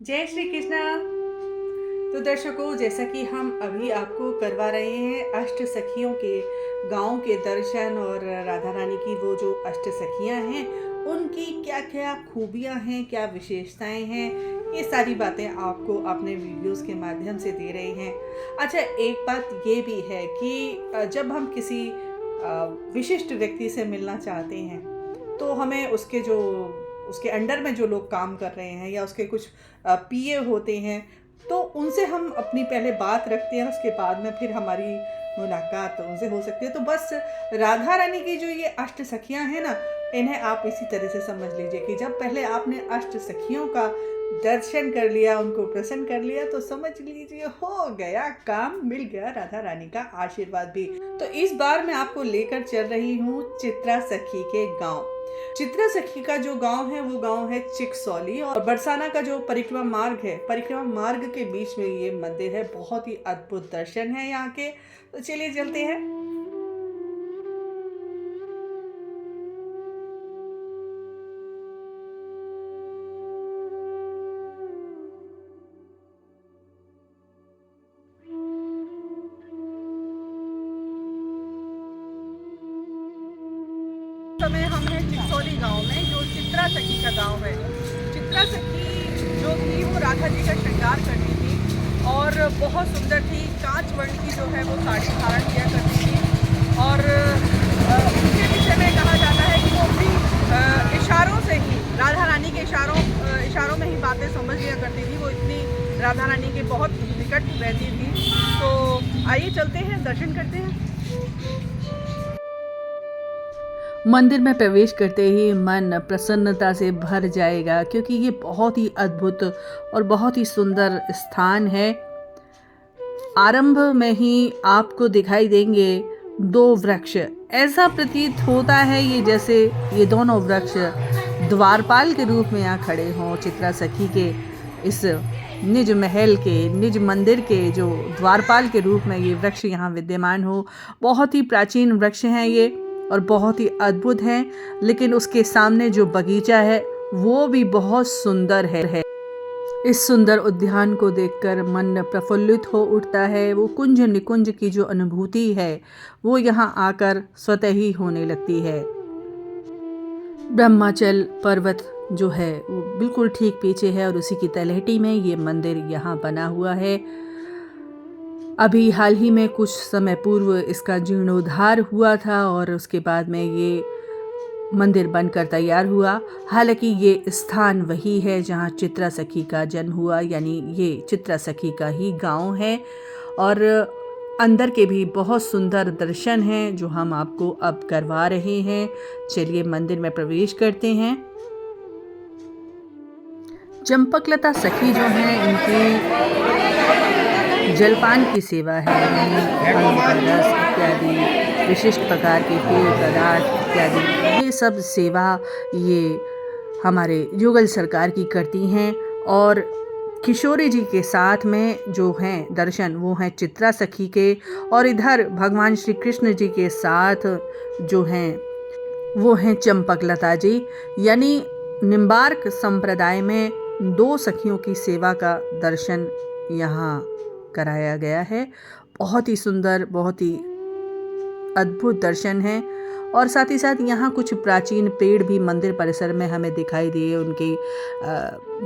जय श्री कृष्णा। तो दर्शकों, जैसा कि हम अभी आपको करवा रहे हैं अष्ट सखियों के गांव के दर्शन और राधा रानी की वो जो अष्ट सखियां हैं उनकी क्या क्या खूबियां हैं, क्या विशेषताएं हैं, ये सारी बातें आपको अपने वीडियोस के माध्यम से दे रहे हैं। अच्छा, एक बात ये भी है कि जब हम किसी विशिष्ट व्यक्ति से मिलना चाहते हैं तो हमें उसके अंडर में जो लोग काम कर रहे हैं या उसके कुछ पीए होते हैं, तो उनसे हम अपनी पहले बात रखते हैं, उसके बाद में फिर हमारी मुलाकात उनसे हो सकती है। तो बस राधा रानी की जो ये अष्ट सखियां हैं ना, इन्हें आप इसी तरह से समझ लीजिए कि जब पहले आपने अष्ट सखियों का दर्शन कर लिया, उनको प्रसन्न कर लिया, तो समझ लीजिए हो गया काम, मिल गया राधा रानी का आशीर्वाद भी। तो इस बार मैं आपको लेकर चल रही हूँ चित्रा सखी के गांव। चित्रा सखी का जो गांव है वो गांव है चिकसौली, और बरसाना का जो परिक्रमा मार्ग है, परिक्रमा मार्ग के बीच में ये मंदिर है। बहुत ही अद्भुत दर्शन है यहाँ के। तो चलिए चलते हैं। समय हम हैं चिकसौली गांव में, जो चित्रा सखी का गांव है। चित्रा सखी जो थी वो राधा जी का श्रृंगार करती थी और बहुत सुंदर थी। कांच वर्ण की जो है वो साड़ी धारण किया करती थी, और उनके विषय में कहा जाता है कि वो अपनी इशारों से ही, राधा रानी के इशारों में ही बातें समझ लिया करती थी। वो इतनी राधा रानी के बहुत निकट रहती थी। तो आइए चलते हैं, दर्शन करते हैं। मंदिर में प्रवेश करते ही मन प्रसन्नता से भर जाएगा, क्योंकि ये बहुत ही अद्भुत और बहुत ही सुंदर स्थान है। आरंभ में ही आपको दिखाई देंगे दो वृक्ष। ऐसा प्रतीत होता है ये जैसे ये दोनों वृक्ष द्वारपाल के रूप में यहाँ खड़े हों। चित्रा सखी के इस निज महल के, निज मंदिर के जो द्वारपाल के रूप में ये वृक्ष यहाँ विद्यमान हो। बहुत ही प्राचीन वृक्ष हैं ये और बहुत ही अद्भुत हैं। लेकिन उसके सामने जो बगीचा है वो भी बहुत सुंदर है। इस सुंदर उद्यान को देखकर मन प्रफुल्लित हो उठता है। वो कुंज निकुंज की जो अनुभूति है वो यहाँ आकर स्वतः ही होने लगती है। ब्रह्माचल पर्वत जो है वो बिल्कुल ठीक पीछे है और उसी की तलहटी में ये मंदिर यहाँ बना हुआ है। अभी हाल ही में कुछ समय पूर्व इसका जीर्णोद्धार हुआ था और उसके बाद में ये मंदिर बनकर तैयार हुआ। हालांकि ये स्थान वही है जहाँ चित्रा सखी का जन्म हुआ, यानी ये चित्रा सखी का ही गांव है। और अंदर के भी बहुत सुंदर दर्शन हैं जो हम आपको अब करवा रहे हैं। चलिए मंदिर में प्रवेश करते हैं। चंपकलता सखी जो हैं इनकी जलपान की सेवा है, रस इत्यादि विशिष्ट प्रकार के पेय पदार्थ इत्यादि, ये सब सेवा ये हमारे युगल सरकार की करती हैं। और किशोरी जी के साथ में जो हैं दर्शन वो हैं चित्रा सखी के, और इधर भगवान श्री कृष्ण जी के साथ जो हैं वो हैं चंपकलता जी। यानी निम्बार्क संप्रदाय में दो सखियों की सेवा का दर्शन यहाँ कराया गया है। बहुत ही सुंदर, बहुत ही अद्भुत दर्शन है। और साथ ही साथ यहाँ कुछ प्राचीन पेड़ भी मंदिर परिसर में हमें दिखाई दिए। उनके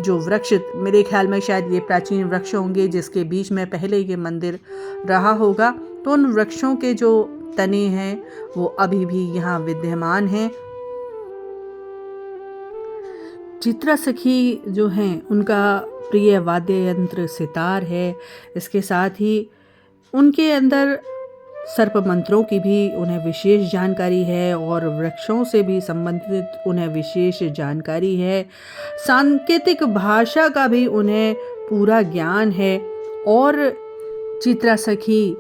जो वृक्ष, मेरे ख्याल में शायद ये प्राचीन वृक्ष होंगे जिसके बीच में पहले ये मंदिर रहा होगा। तो उन वृक्षों के जो तने हैं वो अभी भी यहाँ विद्यमान हैं। चित्रा सखी जो हैं उनका प्रिय वाद्य यंत्र सितार है। इसके साथ ही उनके अंदर सर्प मंत्रों की भी उन्हें विशेष जानकारी है और वृक्षों से भी संबंधित उन्हें विशेष जानकारी है। सांकेतिक भाषा का भी उन्हें पूरा ज्ञान है। और चित्रा सखी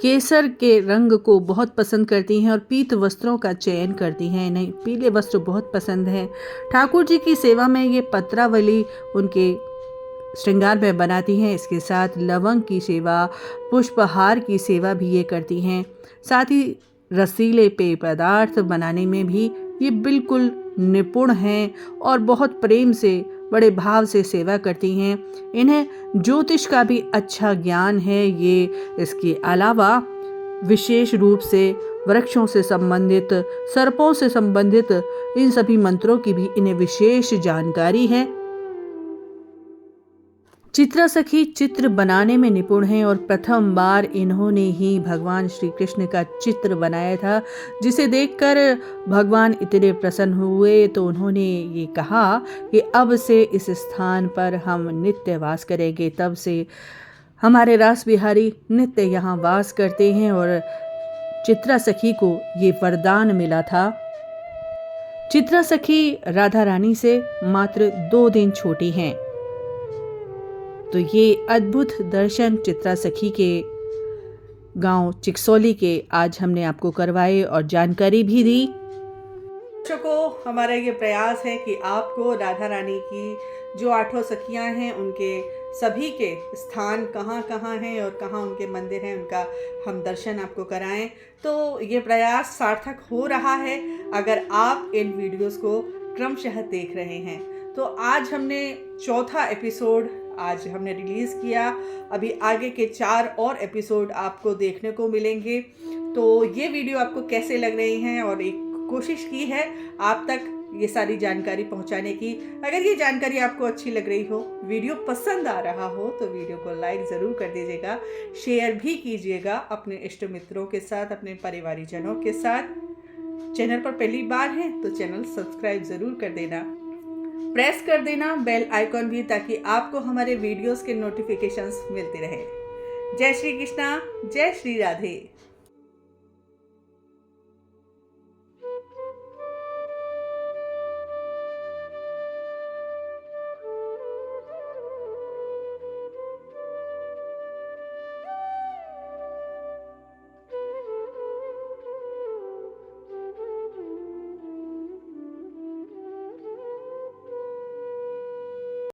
केसर के रंग को बहुत पसंद करती हैं और पीत वस्त्रों का चयन करती हैं। इन्हें पीले वस्त्र बहुत पसंद हैं। ठाकुर जी की सेवा में ये पत्रावली उनके श्रृंगार में बनाती हैं। इसके साथ लवंग की सेवा, पुष्पहार की सेवा भी ये करती हैं। साथ ही रसीले पेय पदार्थ बनाने में भी ये बिल्कुल निपुण हैं और बहुत प्रेम से बड़े भाव से सेवा करती हैं। इन्हें ज्योतिष का भी अच्छा ज्ञान है। ये इसके अलावा विशेष रूप से वृक्षों से संबंधित, सर्पों से संबंधित इन सभी मंत्रों की भी इन्हें विशेष जानकारी है। चित्रा सखी चित्र बनाने में निपुण हैं और प्रथम बार इन्होंने ही भगवान श्री कृष्ण का चित्र बनाया था, जिसे देखकर भगवान इतने प्रसन्न हुए तो उन्होंने ये कहा कि अब से इस स्थान पर हम नित्य वास करेंगे। तब से हमारे रास बिहारी नित्य यहाँ वास करते हैं और चित्रा सखी को ये वरदान मिला था। चित्रा सखी राधा रानी से मात्र 2 दिन छोटी हैं। तो ये अद्भुत दर्शन चित्रा सखी के गांव चिकसौली के आज हमने आपको करवाए और जानकारी भी दी। दर्शकों, हमारा ये प्रयास है कि आपको राधा रानी की जो 8 सखियां हैं उनके सभी के स्थान कहाँ कहाँ हैं और कहाँ उनके मंदिर हैं, उनका हम दर्शन आपको कराएं। तो ये प्रयास सार्थक हो रहा है अगर आप इन वीडियोस को क्रमशः देख रहे हैं। तो आज हमने 4था एपिसोड आज हमने रिलीज़ किया। अभी आगे के 4 और एपिसोड आपको देखने को मिलेंगे। तो ये वीडियो आपको कैसे लग रही हैं, और एक कोशिश की है आप तक ये सारी जानकारी पहुंचाने की। अगर ये जानकारी आपको अच्छी लग रही हो, वीडियो पसंद आ रहा हो, तो वीडियो को लाइक ज़रूर कर दीजिएगा, शेयर भी कीजिएगा अपने इष्ट मित्रों के साथ, अपने परिवारीजनों के साथ। चैनल पर पहली बार है तो चैनल सब्सक्राइब ज़रूर कर देना, प्रेस कर देना बेल आइकॉन भी, ताकि आपको हमारे वीडियोस के नोटिफिकेशंस मिलते रहे। जय श्री कृष्णा, जय श्री राधे।